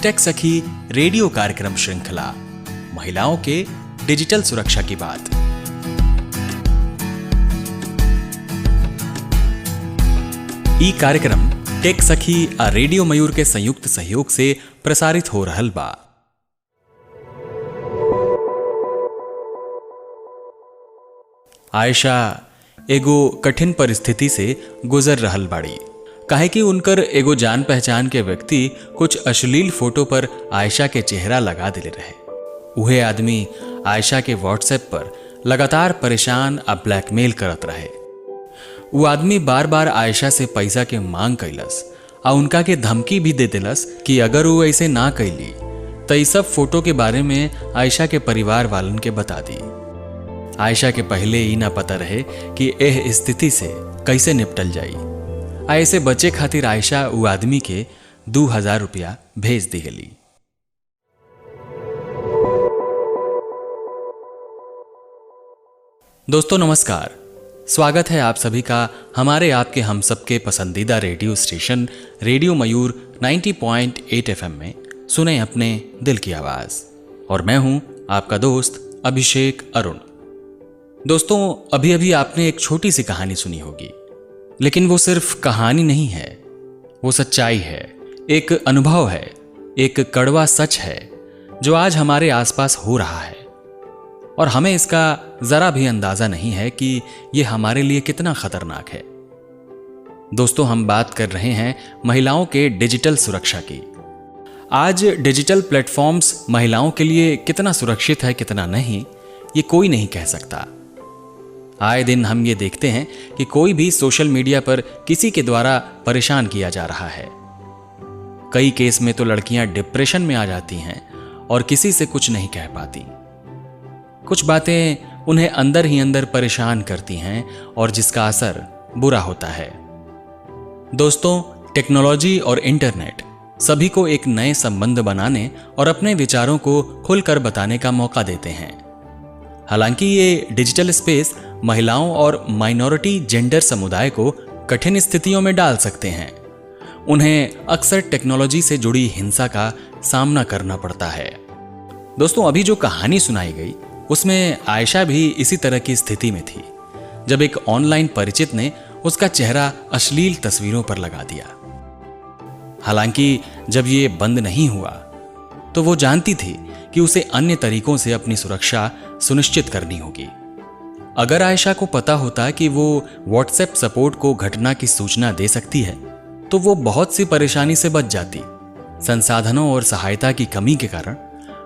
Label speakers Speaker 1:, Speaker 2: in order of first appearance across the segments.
Speaker 1: Take सखी radio कार्यक्रम श्रृंखला महिलाओं के डिजिटल सुरक्षा की बात। ई कार्यक्रम टेक सखी आ रेडियो मयूर के संयुक्त सहयोग से प्रसारित हो रहल बा। आयशा एगो कठिन परिस्थिति से गुजर रहल बाड़ी, काहे कि उनकर एगो जान पहचान के व्यक्ति कुछ अश्लील फोटो पर आयशा के चेहरा लगा दिले रहे। उहे आदमी आयशा के व्हाट्सएप पर लगातार परेशान आ ब्लैकमेल करत रहे। वो आदमी बार बार आयशा से पैसा के मांग कैलस आ उनका के धमकी भी दे दिलस कि अगर वो ऐसे ना कैली तो इस सब फोटो के बारे में आयशा के परिवार वालन के बता दी। आयशा के पहले ही ना पता रहे कि एह स्थिति से कैसे निपटल जाई। ऐसे बचे खातिर आयशा वो आदमी के 2000 रुपया भेज दी गली। दोस्तों नमस्कार, स्वागत है आप सभी का हमारे आपके हम सबके पसंदीदा रेडियो स्टेशन रेडियो मयूर 90.8 FM में सुने अपने दिल की आवाज। और मैं हूं आपका दोस्त अभिषेक अरुण। दोस्तों अभी अभी आपने एक छोटी सी कहानी सुनी होगी, लेकिन वो सिर्फ कहानी नहीं है, वो सच्चाई है, एक अनुभव है, एक कड़वा सच है जो आज हमारे आसपास हो रहा है और हमें इसका जरा भी अंदाजा नहीं है कि ये हमारे लिए कितना खतरनाक है। दोस्तों हम बात कर रहे हैं महिलाओं के डिजिटल सुरक्षा की। आज डिजिटल प्लेटफॉर्म्स महिलाओं के लिए कितना सुरक्षित है कितना नहीं, ये कोई नहीं कह सकता। आए दिन हम ये देखते हैं कि कोई भी सोशल मीडिया पर किसी के द्वारा परेशान किया जा रहा है। कई केस में तो लड़कियां डिप्रेशन में आ जाती हैं और किसी से कुछ नहीं कह पाती। कुछ बातें उन्हें अंदर ही अंदर परेशान करती हैं और जिसका असर बुरा होता है। दोस्तों टेक्नोलॉजी और इंटरनेट सभी को एक नए संबंध बनाने और अपने विचारों को खुलकर बताने का मौका देते हैं। हालांकि ये डिजिटल स्पेस महिलाओं और माइनॉरिटी जेंडर समुदाय को कठिन स्थितियों में डाल सकते हैं। उन्हें अक्सर टेक्नोलॉजी से जुड़ी हिंसा का सामना करना पड़ता है। दोस्तों अभी जो कहानी सुनाई गई उसमें आयशा भी इसी तरह की स्थिति में थी जब एक ऑनलाइन परिचित ने उसका चेहरा अश्लील तस्वीरों पर लगा दिया। हालांकि जब ये बंद नहीं हुआ तो वो जानती थी कि उसे अन्य तरीकों से अपनी सुरक्षा सुनिश्चित करनी होगी। अगर आयशा को पता होता कि वो व्हाट्सएप सपोर्ट को घटना की सूचना दे सकती है तो वो बहुत सी परेशानी से बच जाती। संसाधनों और सहायता की कमी के कारण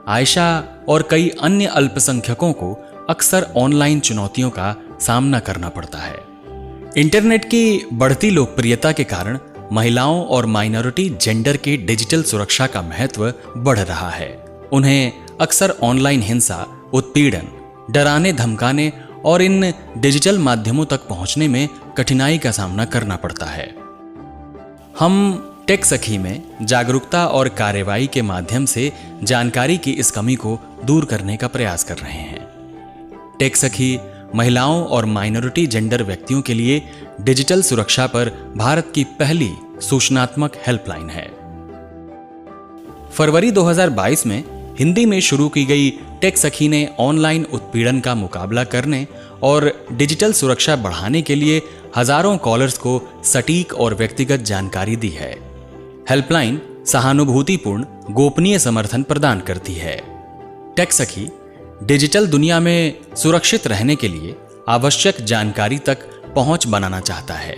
Speaker 1: आयशा और कई अन्य अल्पसंख्यकों को अक्सर ऑनलाइन चुनौतियों का सामना करना पड़ता है। इंटरनेट की बढ़ती लोकप्रियता के कारण महिलाओं और माइनॉरिटी जेंडर के डिजिटल सुरक्षा का महत्व बढ़ रहा है। उन्हें अक्सर ऑनलाइन हिंसा, उत्पीड़न, डराने धमकाने और इन डिजिटल माध्यमों तक पहुंचने में कठिनाई का सामना करना पड़ता है। हम टेक सखी में जागरूकता और कार्रवाई के माध्यम से जानकारी की इस कमी को दूर करने का प्रयास कर रहे हैं। टेक सखी महिलाओं और माइनॉरिटी जेंडर व्यक्तियों के लिए डिजिटल सुरक्षा पर भारत की पहली सूचनात्मक हेल्पलाइन है। फरवरी 2022 में हिंदी में शुरू की गई टेक सखी ने ऑनलाइन उत्पीड़न का मुकाबला करने और डिजिटल सुरक्षा बढ़ाने के लिए हजारों कॉलर्स को सटीक और व्यक्तिगत जानकारी दी है। हेल्पलाइन सहानुभूतिपूर्ण, गोपनीय समर्थन प्रदान करती है। टेक सखी डिजिटल दुनिया में सुरक्षित रहने के लिए आवश्यक जानकारी तक पहुंच बनाना चाहता है।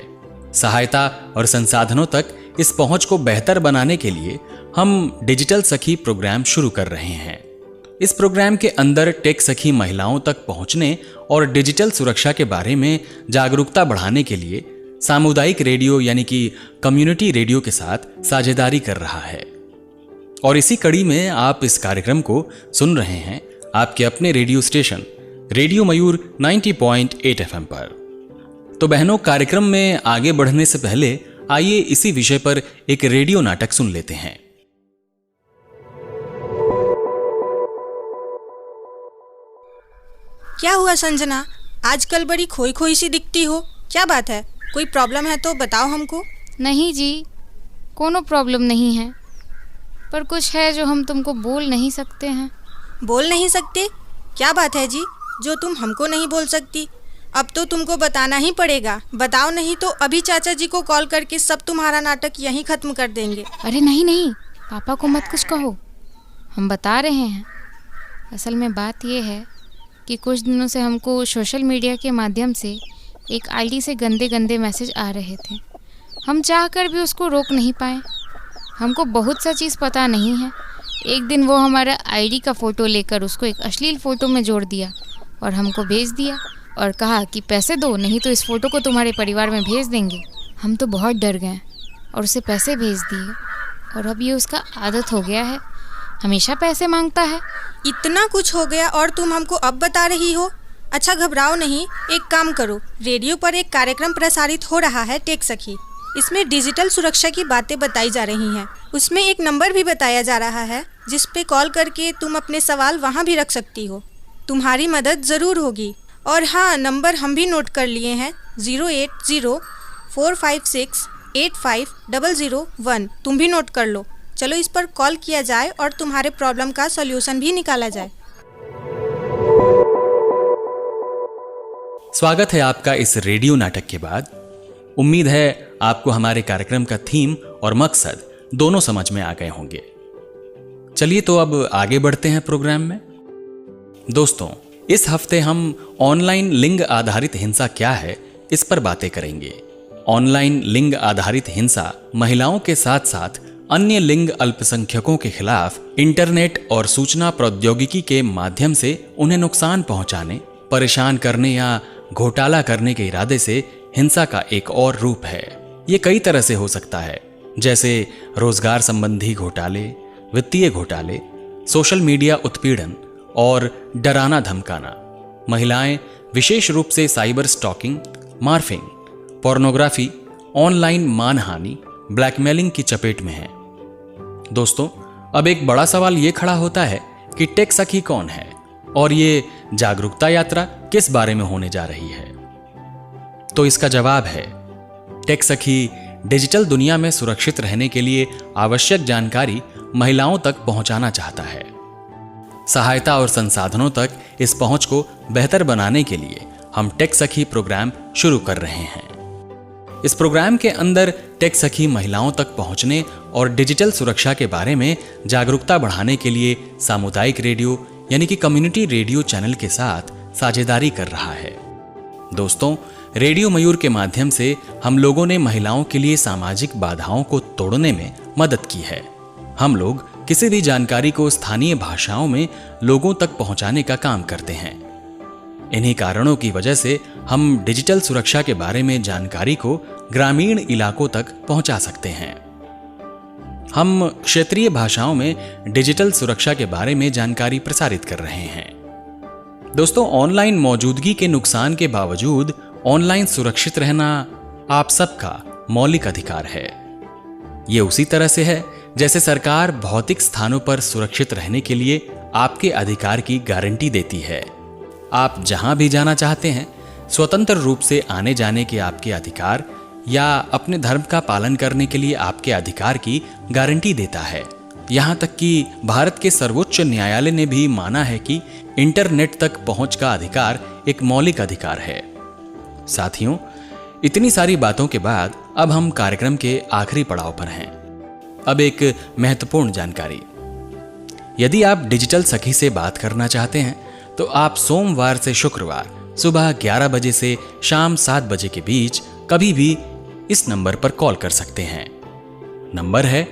Speaker 1: सहायता और संसाधनों तक इस पहुंच को बेहतर बनाने के लिए हम डिजिटल सखी प्रोग्राम शुरू कर रहे हैं। इस प्रोग्राम के अंदर टेक सखी महिलाओं तक पहुंचने और डिजिटल सुरक्षा के बारे में जागरूकता बढ़ाने के लिए सामुदायिक रेडियो यानी कि कम्युनिटी रेडियो के साथ साझेदारी कर रहा है। और इसी कड़ी में आप इस कार्यक्रम को सुन रहे हैं आपके अपने रेडियो स्टेशन रेडियो मयूर 90.8 FM पर। तो बहनों, कार्यक्रम में आगे बढ़ने से पहले आइए इसी विषय पर एक रेडियो नाटक सुन लेते हैं।
Speaker 2: क्या हुआ संजना, आजकल बड़ी खोई खोई सी दिखती हो, क्या बात है? कोई प्रॉब्लम है तो बताओ हमको।
Speaker 3: नहीं जी, कोनो प्रॉब्लम नहीं है। पर कुछ है जो हम तुमको बोल नहीं सकते हैं।
Speaker 2: बोल नहीं सकते? क्या बात है जी जो तुम हमको नहीं बोल सकती? अब तो तुमको बताना ही पड़ेगा। बताओ, नहीं तो अभी चाचा जी को कॉल करके सब तुम्हारा नाटक यहीं ख़त्म कर देंगे।
Speaker 3: अरे नहीं नहीं, पापा को मत कुछ कहो, हम बता रहे हैं। असल में बात यह है कि कुछ दिनों से हमको सोशल मीडिया के माध्यम से एक आईडी से गंदे गंदे मैसेज आ रहे थे। हम चाहकर भी उसको रोक नहीं पाए। हमको बहुत सा चीज़ पता नहीं है। एक दिन वो हमारा आईडी का फ़ोटो लेकर उसको एक अश्लील फ़ोटो में जोड़ दिया और हमको भेज दिया और कहा कि पैसे दो, नहीं तो इस फ़ोटो को तुम्हारे परिवार में भेज देंगे। हम तो बहुत डर गए और उसे पैसे भेज दिए और अब ये उसका आदत हो गया है, हमेशा पैसे मांगता है।
Speaker 2: इतना कुछ हो गया और तुम हमको अब बता रही हो? अच्छा घबराओ नहीं, एक काम करो, रेडियो पर एक कार्यक्रम प्रसारित हो रहा है टेक सखी। इसमें डिजिटल सुरक्षा की बातें बताई जा रही हैं। उसमें एक नंबर भी बताया जा रहा है जिस पे कॉल करके तुम अपने सवाल वहाँ भी रख सकती हो। तुम्हारी मदद ज़रूर होगी। और हाँ, नंबर हम भी नोट कर लिए हैं, 08045685001। तुम भी नोट कर लो। चलो इस पर कॉल किया जाए और तुम्हारे प्रॉब्लम का सॉल्यूशन भी निकाला जाए।
Speaker 1: स्वागत है आपका इस रेडियो नाटक के बाद। उम्मीद है आपको हमारे कार्यक्रम का थीम और मकसद दोनों समझ में आ गए होंगे। चलिए तो अब आगे बढ़ते हैं प्रोग्राम में। दोस्तों, इस हफ्ते हम ऑनलाइन लिंग आधारित हिंसा क्या है इस पर बातें करेंगे। ऑनलाइन लिंग आधारित हिंसा महिलाओं के साथ साथ अन्य लिंग अल्पसंख्यकों के खिलाफ इंटरनेट और सूचना प्रौद्योगिकी के माध्यम से उन्हें नुकसान पहुंचाने, परेशान करने या घोटाला करने के इरादे से हिंसा का एक और रूप है। ये कई तरह से हो सकता है, जैसे रोजगार संबंधी घोटाले, वित्तीय घोटाले, सोशल मीडिया उत्पीड़न और डराना धमकाना। महिलाएं विशेष रूप से साइबर स्टॉकिंग, मार्फिंग, पोर्नोग्राफी, ऑनलाइन मानहानि, ब्लैकमेलिंग की चपेट में हैं। दोस्तों, अब एक बड़ा सवाल ये खड़ा होता है कि टेक सखी कौन है और ये जागरूकता यात्रा किस बारे में होने जा रही है। तो इसका जवाब है, टेक सखी डिजिटल दुनिया में सुरक्षित रहने के लिए आवश्यक जानकारी महिलाओं तक पहुंचाना चाहता है। सहायता और संसाधनों तक इस पहुंच को बेहतर बनाने के लिए हम टेक सखी प्रोग्राम शुरू कर रहे हैं। इस प्रोग्राम के अंदर टेक सखी महिलाओं तक पहुंचने और डिजिटल सुरक्षा के बारे में जागरूकता बढ़ाने के लिए सामुदायिक रेडियो यानी कि कम्युनिटी रेडियो चैनल के साथ साझेदारी कर रहा है। दोस्तों, रेडियो मयूर के माध्यम से हम लोगों ने महिलाओं के लिए सामाजिक बाधाओं को तोड़ने में मदद की है। हम लोग किसी भी जानकारी को स्थानीय भाषाओं में लोगों तक पहुंचाने का काम करते हैं। इन्हीं कारणों की वजह से हम डिजिटल सुरक्षा के बारे में जानकारी को ग्रामीण इलाकों तक पहुंचा सकते हैं। हम क्षेत्रीय भाषाओं में डिजिटल सुरक्षा के बारे में जानकारी प्रसारित कर रहे हैं। दोस्तों, ऑनलाइन मौजूदगी के नुकसान के बावजूद ऑनलाइन सुरक्षित रहना आप सबका मौलिक अधिकार है। ये उसी तरह से है जैसे सरकार भौतिक स्थानों पर सुरक्षित रहने के लिए आपके अधिकार की गारंटी देती है। आप जहां भी जाना चाहते हैं, स्वतंत्र रूप से आने जाने के आपके अधिकार या अपने धर्म का पालन करने के लिए आपके अधिकार की गारंटी देता है। यहाँ तक कि भारत के सर्वोच्च न्यायालय ने भी माना है कि इंटरनेट तक पहुंच का अधिकार एक मौलिक अधिकार है। साथियों, इतनी सारी बातों के बाद अब हम कार्यक्रम के आखिरी पड़ाव पर हैं। अब एक महत्वपूर्ण जानकारी। यदि आप डिजिटल सखी से बात करना चाहते हैं तो आप सोमवार से शुक्रवार सुबह 11 बजे से शाम 7 बजे के बीच कभी भी इस नंबर पर कॉल कर सकते हैं। नंबर है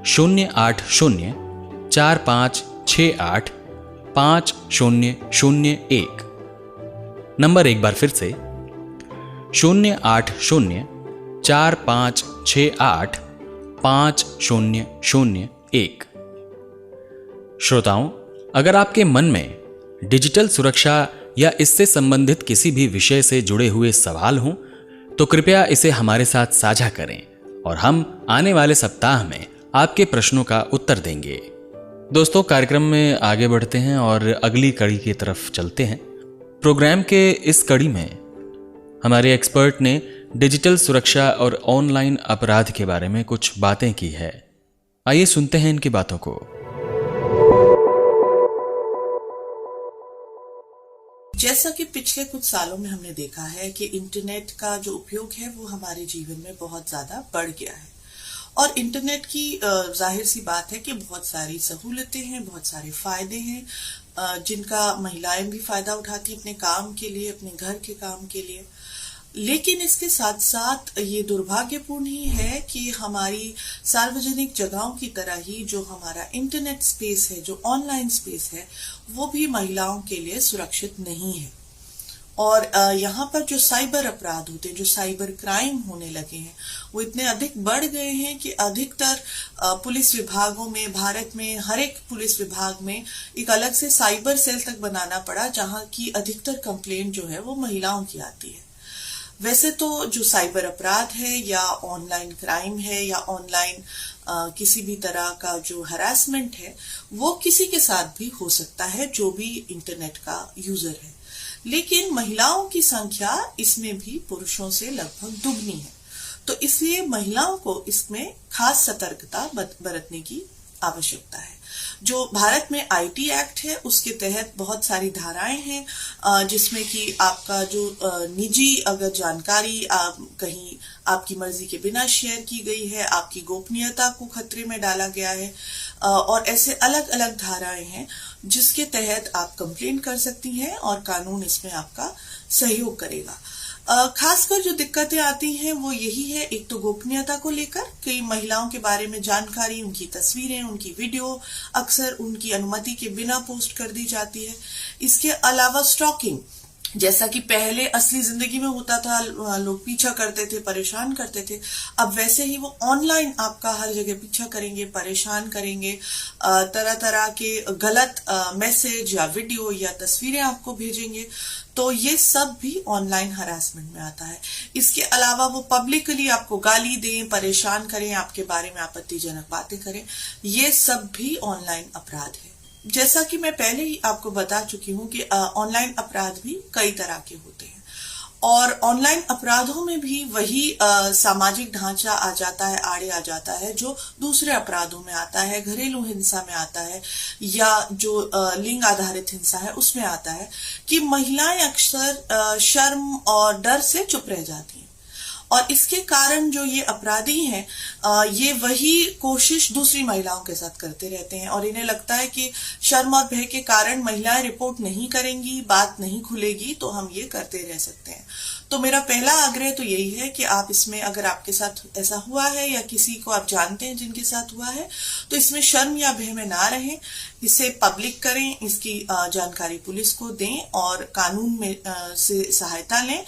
Speaker 1: 08045685001। नंबर एक बार फिर से 08045685001। श्रोताओं, अगर आपके मन में डिजिटल सुरक्षा या इससे संबंधित किसी भी विषय से जुड़े हुए सवाल हों तो कृपया इसे हमारे साथ साझा करें और हम आने वाले सप्ताह में आपके प्रश्नों का उत्तर देंगे। दोस्तों, कार्यक्रम में आगे बढ़ते हैं और अगली कड़ी की तरफ चलते हैं। प्रोग्राम के इस कड़ी में हमारे एक्सपर्ट ने डिजिटल सुरक्षा और ऑनलाइन अपराध के बारे में कुछ बातें की है। आइए सुनते हैं इनकी बातों को।
Speaker 4: जैसा कि पिछले कुछ सालों में हमने देखा है कि इंटरनेट का जो उपयोग है वो हमारे जीवन में बहुत ज्यादा बढ़ गया है और इंटरनेट की जाहिर सी बात है कि बहुत सारी सहूलतें हैं, बहुत सारे फायदे हैं जिनका महिलाएं भी फायदा उठाती हैं अपने काम के लिए, अपने घर के काम के लिए। लेकिन इसके साथ साथ ये दुर्भाग्यपूर्ण ही है कि हमारी सार्वजनिक जगहों की तरह ही जो हमारा इंटरनेट स्पेस है, जो ऑनलाइन स्पेस है, वो भी महिलाओं के लिए सुरक्षित नहीं है। और यहाँ पर जो साइबर अपराध होते हैं, जो साइबर क्राइम होने लगे हैं, वो इतने अधिक बढ़ गए हैं कि अधिकतर पुलिस विभागों में, भारत में हर एक पुलिस विभाग में एक अलग से साइबर सेल तक बनाना पड़ा, जहाँ की अधिकतर कंप्लेंट जो है वो महिलाओं की आती है। वैसे तो जो साइबर अपराध है या ऑनलाइन क्राइम है या ऑनलाइन किसी भी तरह का जो हरासमेंट है, वो किसी के साथ भी हो सकता है जो भी इंटरनेट का यूजर है। लेकिन महिलाओं की संख्या इसमें भी पुरुषों से लगभग दुगनी है, तो इसलिए महिलाओं को इसमें खास सतर्कता बरतने की आवश्यकता है। जो भारत में आईटी एक्ट है उसके तहत बहुत सारी धाराएं हैं जिसमें कि आपका जो निजी अगर जानकारी कहीं आपकी मर्जी के बिना शेयर की गई है, आपकी गोपनीयता को खतरे में डाला गया है और ऐसे अलग अलग धाराएं हैं जिसके तहत आप कंप्लेंट कर सकती हैं और कानून इसमें आपका सहयोग करेगा। खासकर जो दिक्कतें आती हैं वो यही है, एक तो गोपनीयता को लेकर, कई महिलाओं के बारे में जानकारी, उनकी तस्वीरें, उनकी वीडियो अक्सर उनकी अनुमति के बिना पोस्ट कर दी जाती है। इसके अलावा स्टॉकिंग, जैसा कि पहले असली जिंदगी में होता था, लोग पीछा करते थे, परेशान करते थे, अब वैसे ही वो ऑनलाइन आपका हर जगह पीछा करेंगे, परेशान करेंगे, तरह तरह के गलत मैसेज या वीडियो या तस्वीरें आपको भेजेंगे, तो ये सब भी ऑनलाइन हरासमेंट में आता है। इसके अलावा वो पब्लिकली आपको गाली दें, परेशान करें, आपके बारे में आपत्तिजनक बातें करें, ये सब भी ऑनलाइन अपराध है। जैसा कि मैं पहले ही आपको बता चुकी हूँ कि ऑनलाइन अपराध भी कई तरह के होते हैं और ऑनलाइन अपराधों में भी वही सामाजिक ढांचा आ जाता है, आड़े आ जाता है जो दूसरे अपराधों में आता है, घरेलू हिंसा में आता है या जो लिंग आधारित हिंसा है उसमें आता है कि महिलाएं अक्सर शर्म और डर से चुप रह जाती हैं और इसके कारण जो ये अपराधी हैं ये वही कोशिश दूसरी महिलाओं के साथ करते रहते हैं और इन्हें लगता है कि शर्म और भय के कारण महिलाएं रिपोर्ट नहीं करेंगी, बात नहीं खुलेगी, तो हम ये करते रह सकते हैं। तो मेरा पहला आग्रह तो यही है कि आप इसमें, अगर आपके साथ ऐसा हुआ है या किसी को आप जानते हैं जिनके साथ हुआ है, तो इसमें शर्म या भय में ना रहें, इसे पब्लिक करें, इसकी जानकारी पुलिस को दें और कानून में से सहायता लें।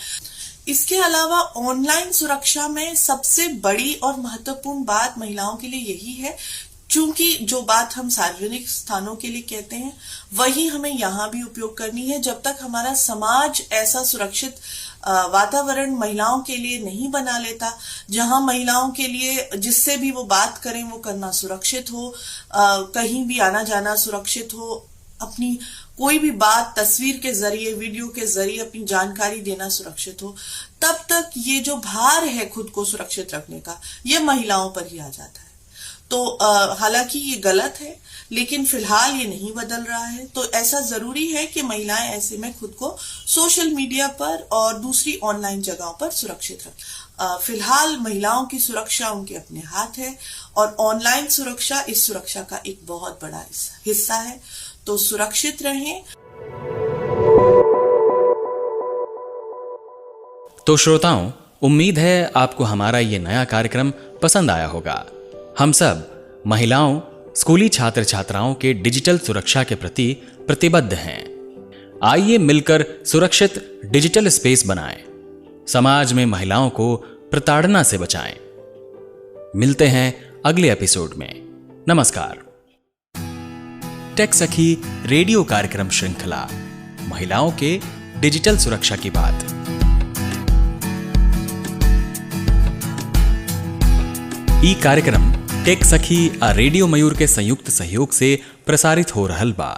Speaker 4: इसके अलावा ऑनलाइन सुरक्षा में सबसे बड़ी और महत्वपूर्ण बात महिलाओं के लिए यही है, चूंकि जो बात हम सार्वजनिक स्थानों के लिए कहते हैं वही हमें यहाँ भी उपयोग करनी है। जब तक हमारा समाज ऐसा सुरक्षित वातावरण महिलाओं के लिए नहीं बना लेता, जहां महिलाओं के लिए जिससे भी वो बात करें वो करना सुरक्षित हो, कहीं भी आना जाना सुरक्षित हो, अपनी कोई भी बात तस्वीर के जरिए, वीडियो के जरिए अपनी जानकारी देना सुरक्षित हो, तब तक ये जो भार है खुद को सुरक्षित रखने का, ये महिलाओं पर ही आ जाता है। तो हालांकि ये गलत है, लेकिन फिलहाल ये नहीं बदल रहा है। तो ऐसा जरूरी है कि महिलाएं ऐसे में खुद को सोशल मीडिया पर और दूसरी ऑनलाइन जगहों पर सुरक्षित रखें। फिलहाल महिलाओं की सुरक्षा उनके अपने हाथ है और ऑनलाइन सुरक्षा इस सुरक्षा का एक बहुत बड़ा हिस्सा है। तो सुरक्षित रहें।
Speaker 1: तो श्रोताओं, उम्मीद है आपको हमारा ये नया कार्यक्रम पसंद आया होगा। हम सब महिलाओं, स्कूली छात्र छात्राओं के डिजिटल सुरक्षा के प्रति प्रतिबद्ध हैं। आइए मिलकर सुरक्षित डिजिटल स्पेस बनाएं, समाज में महिलाओं को प्रताड़ना से बचाएं। मिलते हैं अगले एपिसोड में। नमस्कार। टेक सखी रेडियो कार्यक्रम श्रृंखला, महिलाओं के डिजिटल सुरक्षा की बात। ई कार्यक्रम टेक सखी आ रेडियो मयूर के संयुक्त सहयोग से प्रसारित हो रहल बा।